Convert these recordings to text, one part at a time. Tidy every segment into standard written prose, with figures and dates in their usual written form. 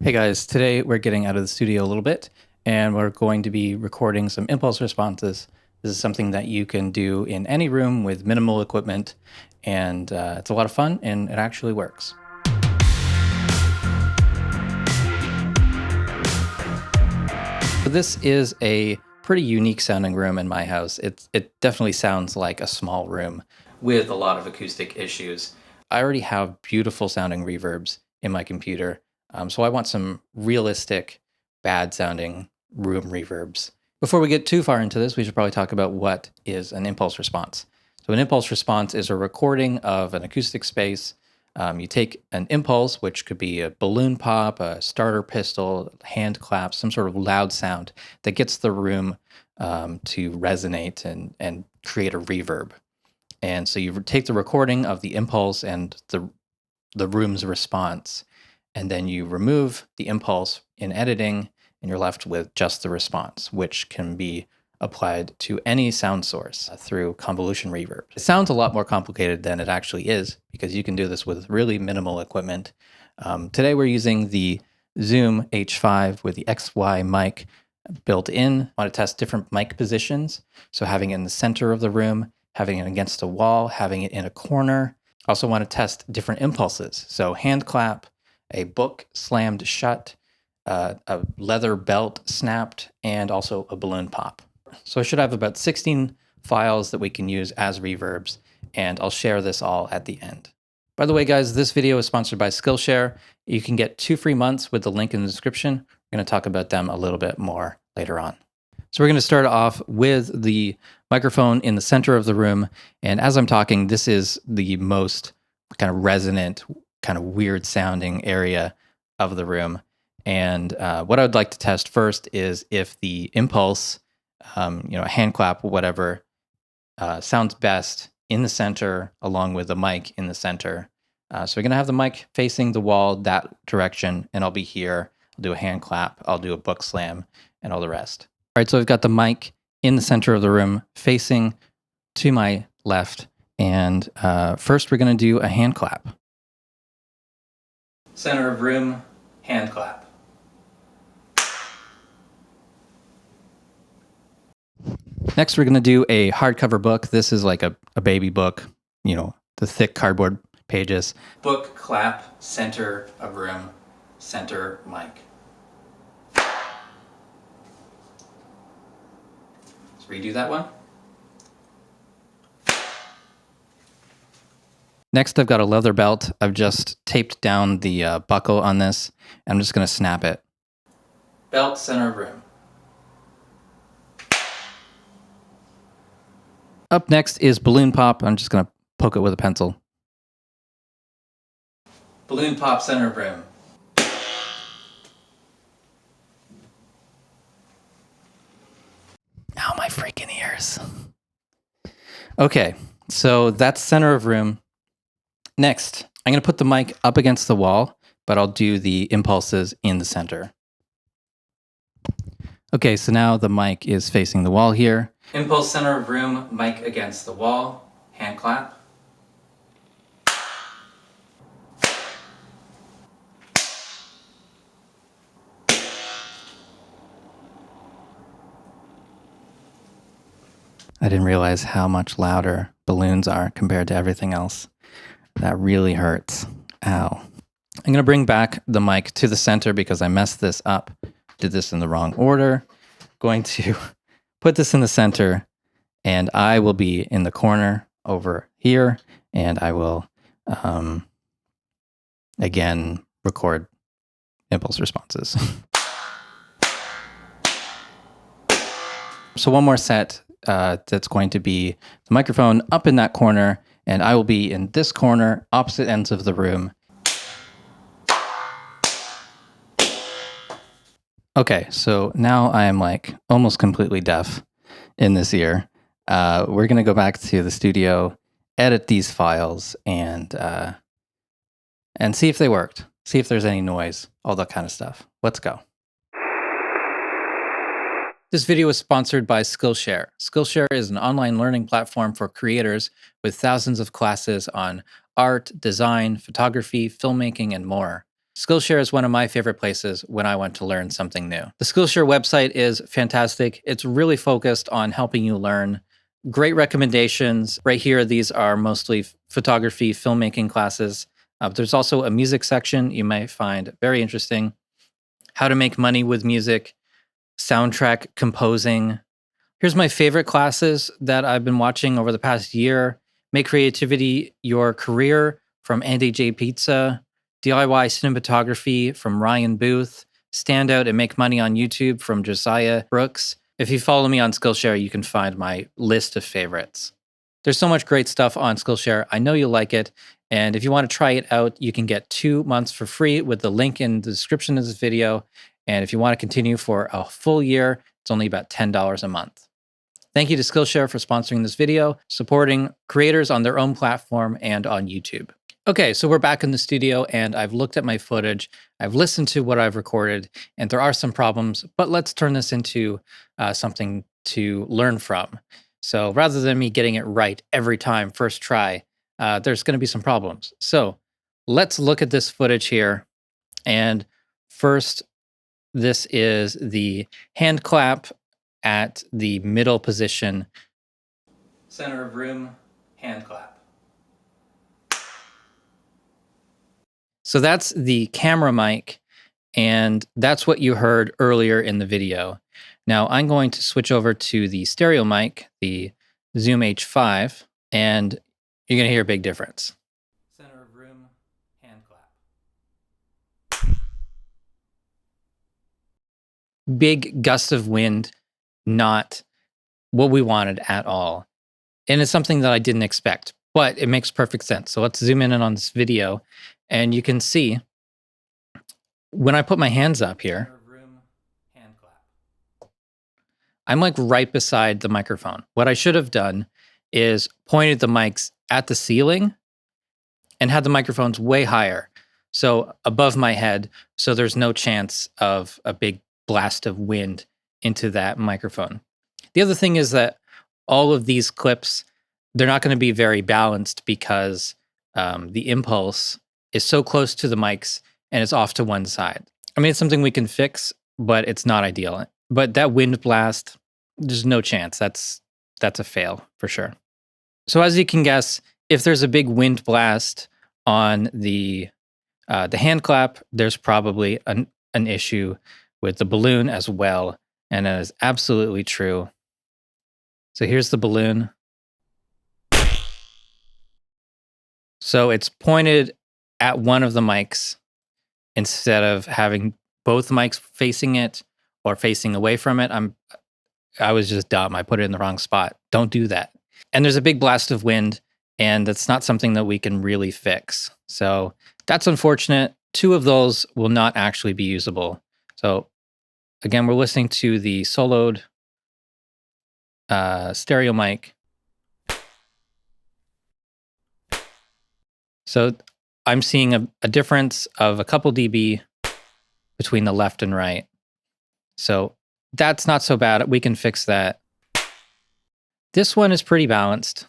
Hey guys, today we're getting out of the studio a little bit and we're going to be recording some impulse responses. This is something that you can do in any room with minimal equipment, and it's a lot of fun and it actually works. So this is a pretty unique sounding room in my house. It definitely sounds like a small room with a lot of acoustic issues. I already have beautiful sounding reverbs in my computer, so I want some realistic, bad sounding room reverbs. Before we get too far into this, we should probably talk about what is an impulse response. So an impulse response is a recording of an acoustic space. You take an impulse, which could be a balloon pop, a starter pistol, hand clap, some sort of loud sound that gets the room to resonate and create a reverb. And so you take the recording of the impulse and the room's response, and then you remove the impulse in editing, and you're left with just the response, which can be applied to any sound source through convolution reverb. It sounds a lot more complicated than it actually is because you can do this with really minimal equipment. Today we're using the Zoom H5 with the XY mic built in. I want to test different mic positions. So having it in the center of the room, having it against a wall, having it in a corner. Also want to test different impulses. So hand clap, a book slammed shut, a leather belt snapped, and also a balloon pop. So I should have about 16 files that we can use as reverbs, and I'll share this all at the end. By the way, guys, this video is sponsored by Skillshare. You can get 2 free months with the link in the description. We're going to talk about them a little bit more later on. So we're going to start off with the microphone in the center of the room. And as I'm talking, this is the most kind of resonant, kind of weird sounding area of the room. And what I would like to test first is if the impulse, a hand clap, whatever, sounds best in the center along with the mic in the center. So we're going to have the mic facing the wall that direction, and I'll be here. I'll do a hand clap, I'll do a book slam, and all the rest. All right, so I've got the mic in the center of the room facing to my left, and first we're going to do a hand clap. Center of room, hand clap. Next, we're going to do a hardcover book. This is like a baby book, the thick cardboard pages. Book, clap, center of room, center mic. Let's redo that one. Next, I've got a leather belt. I've just taped down the buckle on this. I'm just going to snap it. Belt, center of room. Up next is balloon pop. I'm just going to poke it with a pencil. Balloon pop, center of room. Ow, my freaking ears. Okay, so that's center of room. Next, I'm going to put the mic up against the wall, but I'll do the impulses in the center. Okay, so now the mic is facing the wall here. Impulse, center of room, mic against the wall, hand clap. I didn't realize how much louder balloons are compared to everything else. That really hurts. Ow. I'm going to bring back the mic to the center because I messed this up. Did this in the wrong order. Going to put this in the center, and I will be in the corner over here, and I will, again, record impulse responses. So one more set that's going to be the microphone up in that corner, and I will be in this corner, opposite ends of the room. Okay, so now I am like almost completely deaf in this ear. We're going to go back to the studio, edit these files, and see if they worked. See if there's any noise, all that kind of stuff. Let's go. This video is sponsored by Skillshare. Skillshare is an online learning platform for creators with thousands of classes on art, design, photography, filmmaking, and more. Skillshare is one of my favorite places when I want to learn something new. The Skillshare website is fantastic. It's really focused on helping you learn. Great recommendations. Right here, these are mostly photography, filmmaking classes. There's also a music section you might find very interesting. How to make money with music, soundtrack composing. Here's my favorite classes that I've been watching over the past year. Make Creativity Your Career from Andy J. Pizza. DIY Cinematography from Ryan Booth. Stand Out and Make Money on YouTube from Josiah Brooks. If you follow me on Skillshare, you can find my list of favorites. There's so much great stuff on Skillshare. I know you'll like it. And if you want to try it out, you can get 2 months for free with the link in the description of this video. And if you want to continue for a full year, it's only about $10 a month. Thank you to Skillshare for sponsoring this video, supporting creators on their own platform and on YouTube. Okay, so we're back in the studio and I've looked at my footage, I've listened to what I've recorded, and there are some problems, but let's turn this into something to learn from. So rather than me getting it right every time, first try, there's gonna be some problems. So let's look at this footage here. And first, this is the hand clap at the middle position. Center of room, hand clap. So that's the camera mic, and that's what you heard earlier in the video. Now I'm going to switch over to the stereo mic, the Zoom H5, and you're gonna hear a big difference. Center of room, hand clap. Big gust of wind, not what we wanted at all. And it's something that I didn't expect, but it makes perfect sense. So let's zoom in on this video and you can see when I put my hands up here, I'm like right beside the microphone. What I should have done is pointed the mics at the ceiling and had the microphones way higher. So above my head, so there's no chance of a big blast of wind into that microphone. The other thing is that all of these clips, they're not going to be very balanced because the impulse is so close to the mics and it's off to one side. I mean, it's something we can fix, but it's not ideal. But that wind blast, there's no chance. That's a fail for sure. So as you can guess, if there's a big wind blast on the hand clap, there's probably an issue with the balloon as well. And that is absolutely true. So here's the balloon. So it's pointed at one of the mics instead of having both mics facing it or facing away from it. I was just dumb. I put it in the wrong spot. Don't do that. And there's a big blast of wind, and that's not something that we can really fix. So that's unfortunate. 2 of those will not actually be usable. So again, we're listening to the soloed stereo mic. So I'm seeing a difference of a couple dB between the left and right. So that's not so bad. We can fix that. This one is pretty balanced.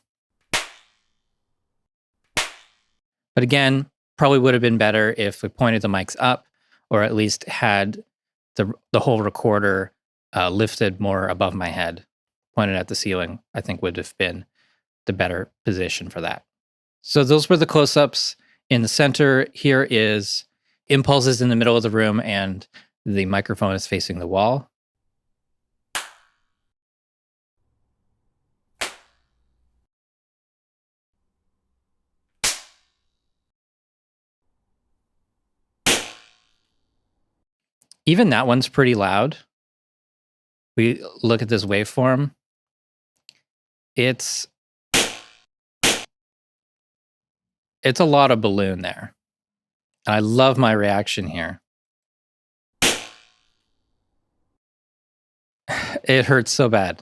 But again, probably would have been better if we pointed the mics up or at least had the whole recorder lifted more above my head. Pointed at the ceiling, I think would have been the better position for that. So those were the close-ups. In the center here is impulses in the middle of the room and the microphone is facing the wall. Even that one's pretty loud. We look at this waveform. It's a lot of balloon there. And I love my reaction here. It hurts so bad.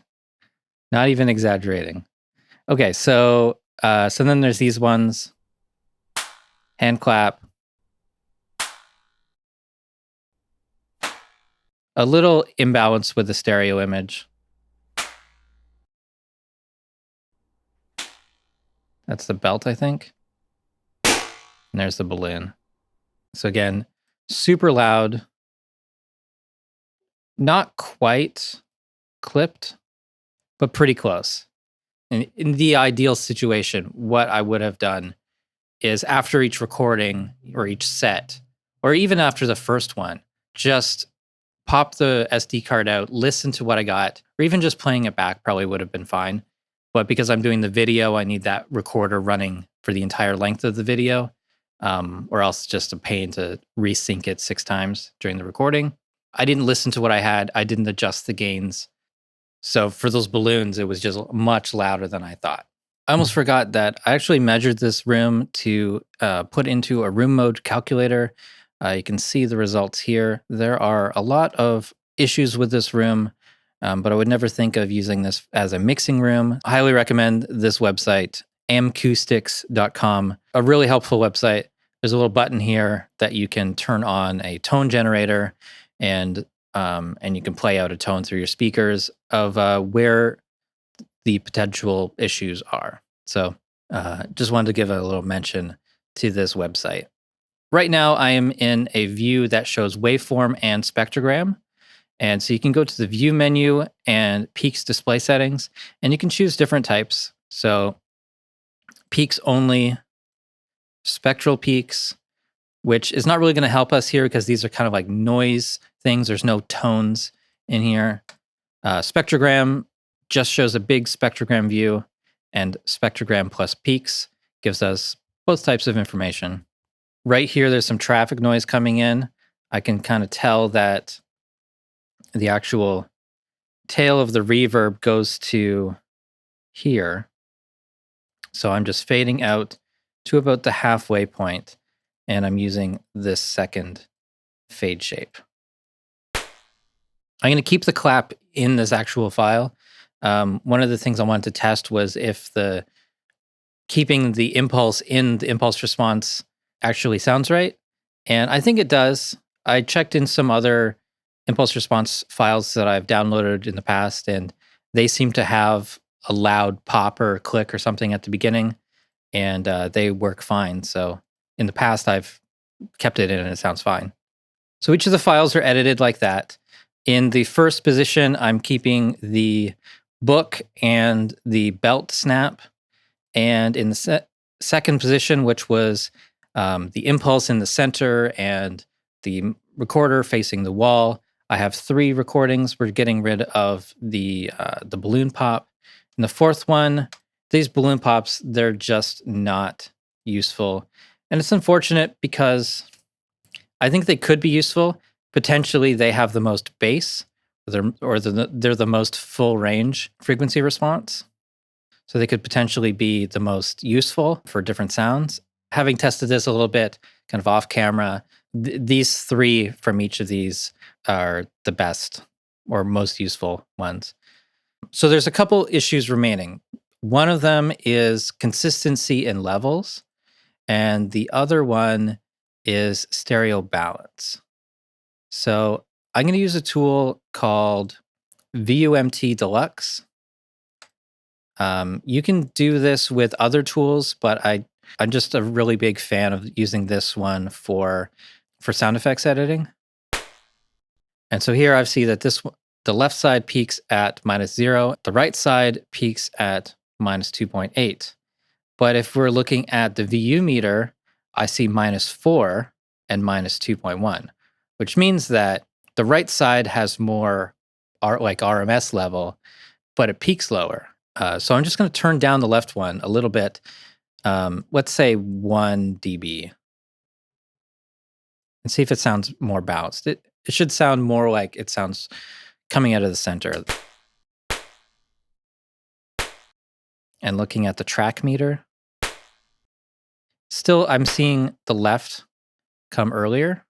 Not even exaggerating. Okay, so then there's these ones. Hand clap. A little imbalance with the stereo image. That's the belt, I think. And there's the balloon. So again, super loud, not quite clipped, but pretty close. And in the ideal situation, what I would have done is after each recording or each set, or even after the first one, just pop the SD card out, listen to what I got, or even just playing it back probably would have been fine. But because I'm doing the video, I need that recorder running for the entire length of the video, or else just a pain to resync it 6 times during the recording. I didn't listen to what I had. I didn't adjust the gains. So for those balloons, it was just much louder than I thought. I almost forgot that I actually measured this room to put into a room mode calculator. You can see the results here. There are a lot of issues with this room, but I would never think of using this as a mixing room. I highly recommend this website, amcoustics.com, a really helpful website. There's a little button here that you can turn on a tone generator, and you can play out a tone through your speakers of where the potential issues are. So just wanted to give a little mention to this website. Right now, I am in a view that shows waveform and spectrogram. And so you can go to the view menu and peaks display settings, and you can choose different types. So peaks only, spectral peaks, which is not really going to help us here because these are kind of like noise things. There's no tones in here. Spectrogram just shows a big spectrogram view, and spectrogram plus peaks gives us both types of information. Right here, there's some traffic noise coming in. I can kind of tell that the actual tail of the reverb goes to here. So I'm just fading out to about the halfway point, and I'm using this second fade shape. I'm going to keep the clap in this actual file. One of the things I wanted to test was if keeping the impulse in the impulse response actually sounds right. And I think it does. I checked in some other impulse response files that I've downloaded in the past, and they seem to have a loud pop or click or something at the beginning, and they work fine. So in the past, I've kept it in and it sounds fine. So each of the files are edited like that. In the first position, I'm keeping the book and the belt snap. And in the second position, which was the impulse in the center and the recorder facing the wall, I have 3 recordings. We're getting rid of the balloon pop. And the fourth one, these balloon pops, they're just not useful. And it's unfortunate because I think they could be useful. Potentially, they have the most bass, or they're the most full range frequency response. So they could potentially be the most useful for different sounds. Having tested this a little bit, kind of off camera, these 3 from each of these are the best or most useful ones. So there's a couple issues remaining. One of them is consistency in levels, and the other one is stereo balance. So I'm going to use a tool called VUMT Deluxe. You can do this with other tools, but I'm just a really big fan of using this one for sound effects editing. And so here I see that the left side peaks at -0, the right side peaks at -2.8. But if we're looking at the VU meter, I see -4 and -2.1, which means that the right side has more like RMS level, but it peaks lower. So I'm just going to turn down the left one a little bit. Let's say 1 dB, and see if it sounds more balanced. It should sound more like it sounds coming out of the center. And looking at the track meter, still I'm seeing the left come earlier.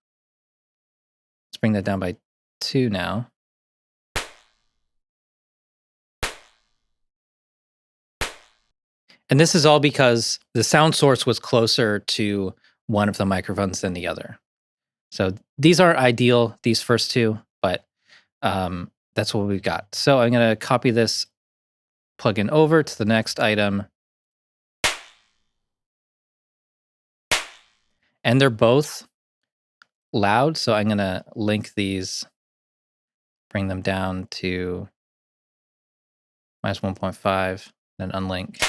Let's bring that down by 2 now. And this is all because the sound source was closer to one of the microphones than the other. So these aren't ideal, these first 2, but that's what we've got. So I'm going to copy this plugin over to the next item. And they're both loud, so I'm going to link these, bring them down to minus 1.5, then unlink.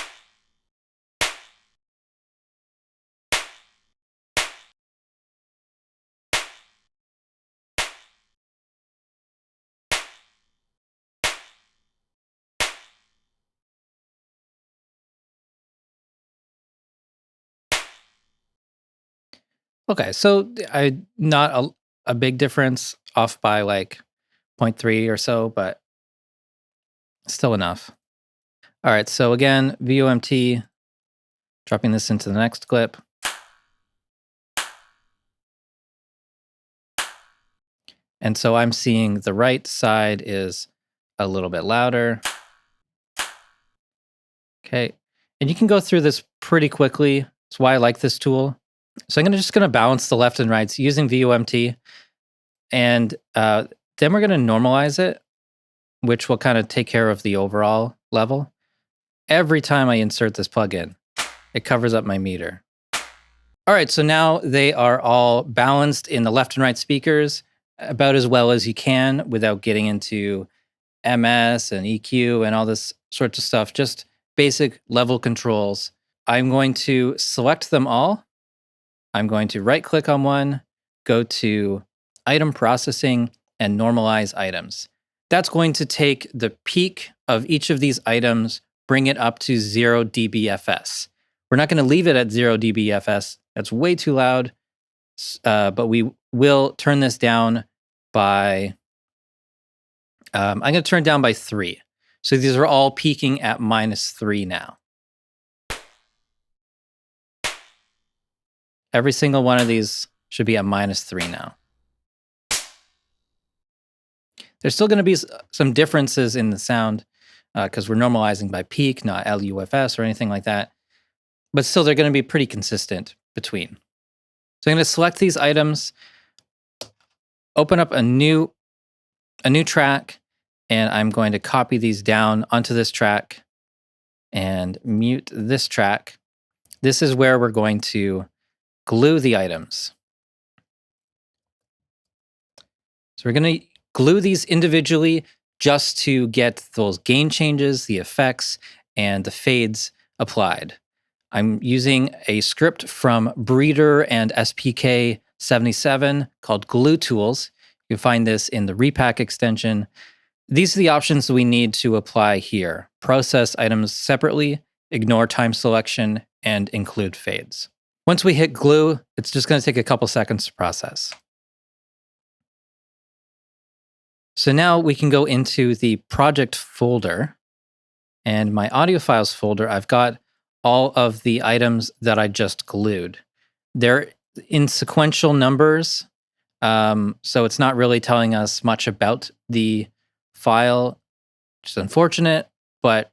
Okay, so not a big difference, off by like 0.3 or so, but still enough. All right, so again, VOMT, dropping this into the next clip. And so I'm seeing the right side is a little bit louder. Okay, and you can go through this pretty quickly. That's why I like this tool. So I'm just gonna balance the left and rights using VOMT, and then we're gonna normalize it, which will kind of take care of the overall level. Every time I insert this plugin, it covers up my meter. All right, so now they are all balanced in the left and right speakers about as well as you can without getting into MS and EQ and all this sorts of stuff, just basic level controls. I'm going to select them all. I'm going to right click on one, go to item processing and normalize items. That's going to take the peak of each of these items, bring it up to 0 dBFS. We're not going to leave it at 0 dBFS. That's way too loud. But we will turn this down by, I'm going to turn it down by 3. So these are all peaking at -3 now. Every single one of these should be at -3 now. There's still going to be some differences in the sound because we're normalizing by peak, not LUFS or anything like that. But still, they're going to be pretty consistent between. So I'm going to select these items, open up a new track, and I'm going to copy these down onto this track and mute this track. This is where we're going to glue the items. So we're going to glue these individually just to get those gain changes, the effects, and the fades applied. I'm using a script from Breeder and SPK 77 called Glue Tools. You can find this in the Repack extension. These are the options that we need to apply here. Process items separately, ignore time selection, and include fades. Once we hit glue, it's just going to take a couple seconds to process. So now we can go into the project folder, and my audio files folder, I've got all of the items that I just glued. They're in sequential numbers, so it's not really telling us much about the file, which is unfortunate, but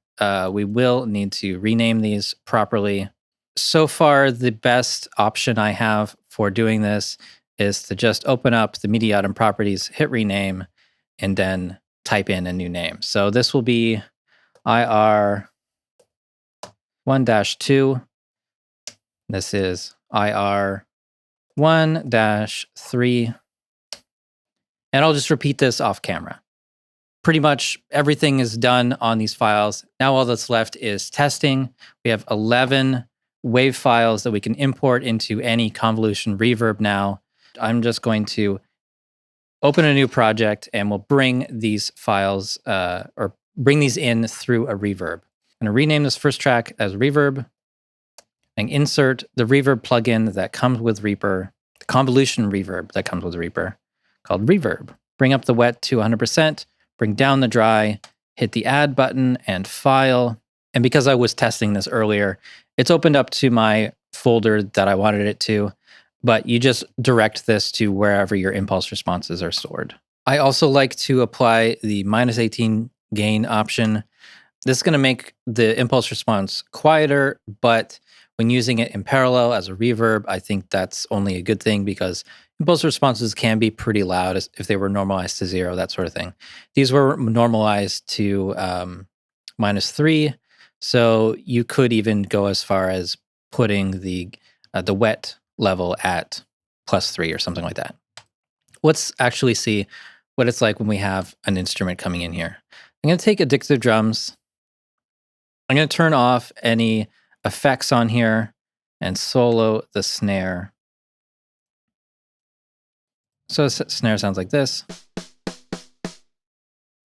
we will need to rename these properly. So far, the best option I have for doing this is to just open up the media item properties, hit rename, and then type in a new name. So this will be IR 1-2. This is IR 1-3. And I'll just repeat this off camera. Pretty much everything is done on these files. Now all that's left is testing. We have 11 wave files that we can import into any convolution reverb now. I'm just going to open a new project and we'll bring these files or bring these in through a reverb. I'm going to rename this first track as Reverb and insert the reverb plugin that comes with Reaper, the convolution reverb that comes with Reaper called Reverb. Bring up the wet to 100%, bring down the dry, hit the add button and file. And because I was testing this earlier, it's opened up to my folder that I wanted it to, but you just direct this to wherever your impulse responses are stored. I also like to apply the -18 gain option. This is going to make the impulse response quieter, but when using it in parallel as a reverb, I think that's only a good thing because impulse responses can be pretty loud if they were normalized to 0, that sort of thing. These were normalized to -3, so you could even go as far as putting the wet level at +3 or something like that. Let's actually see what it's like when we have an instrument coming in here. I'm going to take Addictive Drums. I'm going to turn off any effects on here and solo the snare. So snare sounds like this.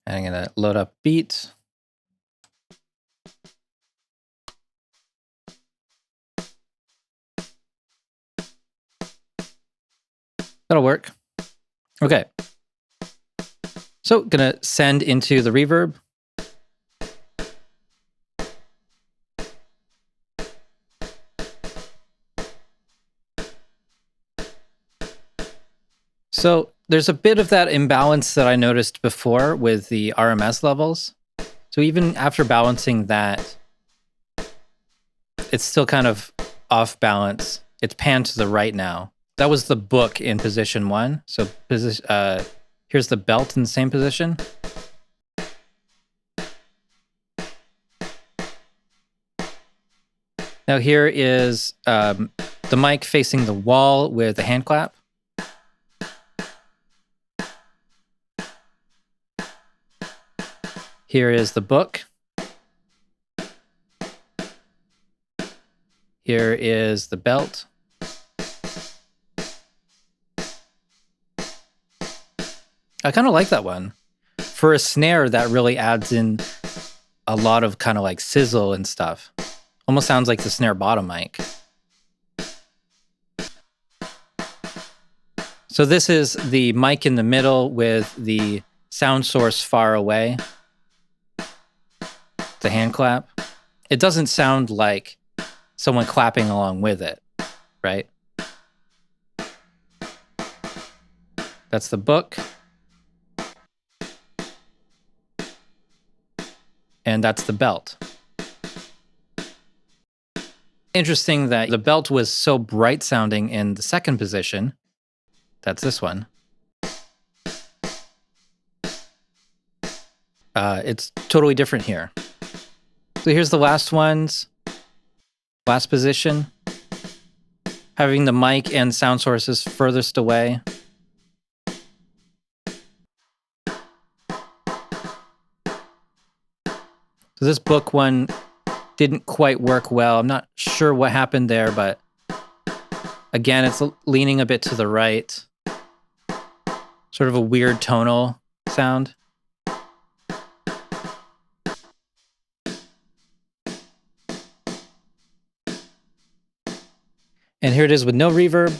And I'm going to load up beats. That'll work. Okay. So gonna send into the reverb. So there's a bit of that imbalance that I noticed before with the RMS levels. So even after balancing that, it's still kind of off balance. It's panned to the right now. That was the book in position 1. So here's the belt in the same position. Now here is the mic facing the wall with the hand clap. Here is the book. Here is the belt. I kind of like that one. For a snare, that really adds in a lot of kind of like sizzle and stuff. Almost sounds like the snare bottom mic. So this is the mic in the middle with the sound source far away. The hand clap. It doesn't sound like someone clapping along with it, right? That's the book. And that's the belt. Interesting that the belt was so bright sounding in the second position. That's this one. It's totally different here. So here's the last ones. Last position. Having the mic and sound sources furthest away. So this book one didn't quite work well. I'm not sure what happened there, but again, it's leaning a bit to the right. Sort of a weird tonal sound. And here it is with no reverb.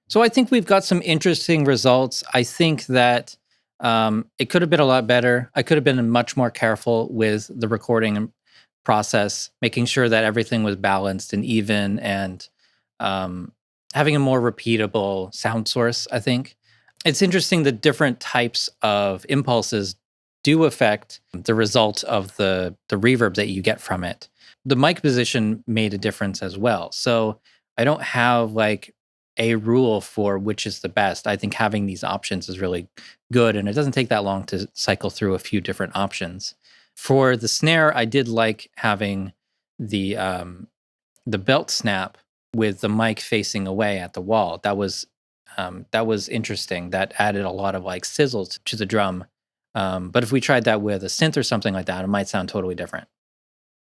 So I think we've got some interesting results. I think that it could have been a lot better. I could have been much more careful with the recording process, making sure that everything was balanced and even, and having a more repeatable sound source, I think. It's interesting that different types of impulses do affect the result of the reverb that you get from it. The mic position made a difference as well. So I don't have like a rule for which is the best. I think having these options is really good, and it doesn't take that long to cycle through a few different options. For the snare, I did like having the belt snap with the mic facing away at the wall. That was interesting. That added a lot of like sizzle to the drum. But if we tried that with a synth or something like that, it might sound totally different.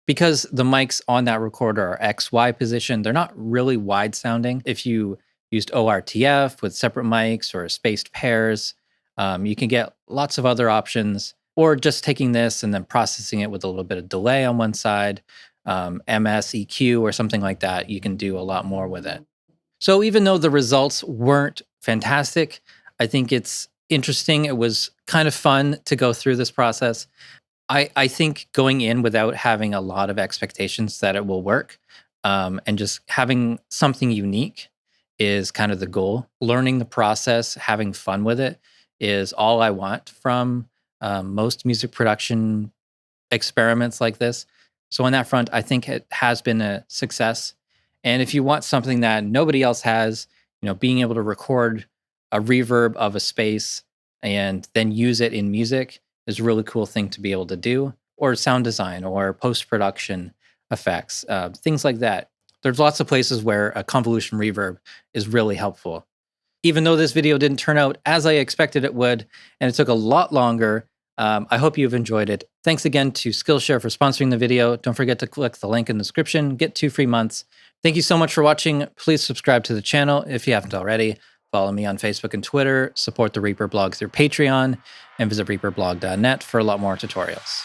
Because the mics on that recorder are XY position, they're not really wide sounding. If you used ORTF with separate mics or spaced pairs, you can get lots of other options, or just taking this and then processing it with a little bit of delay on one side, MS, EQ, or something like that. You can do a lot more with it. So even though the results weren't fantastic, I think it's interesting. It was kind of fun to go through this process. I think going in without having a lot of expectations that it will work, and just having something unique is kind of the goal. Learning the process, having fun with it is all I want from most music production experiments like this. So on that front, I think it has been a success. And if you want something that nobody else has, being able to record a reverb of a space and then use it in music is a really cool thing to be able to do, or sound design or post-production effects, things like that. There's lots of places where a convolution reverb is really helpful. Even though this video didn't turn out as I expected it would, and it took a lot longer, I hope you've enjoyed it. Thanks again to Skillshare for sponsoring the video. Don't forget to click the link in the description, get 2 free months. Thank you so much for watching. Please subscribe to the channel if you haven't already. Follow me on Facebook and Twitter, support the Reaper blog through Patreon, and visit reaperblog.net for a lot more tutorials.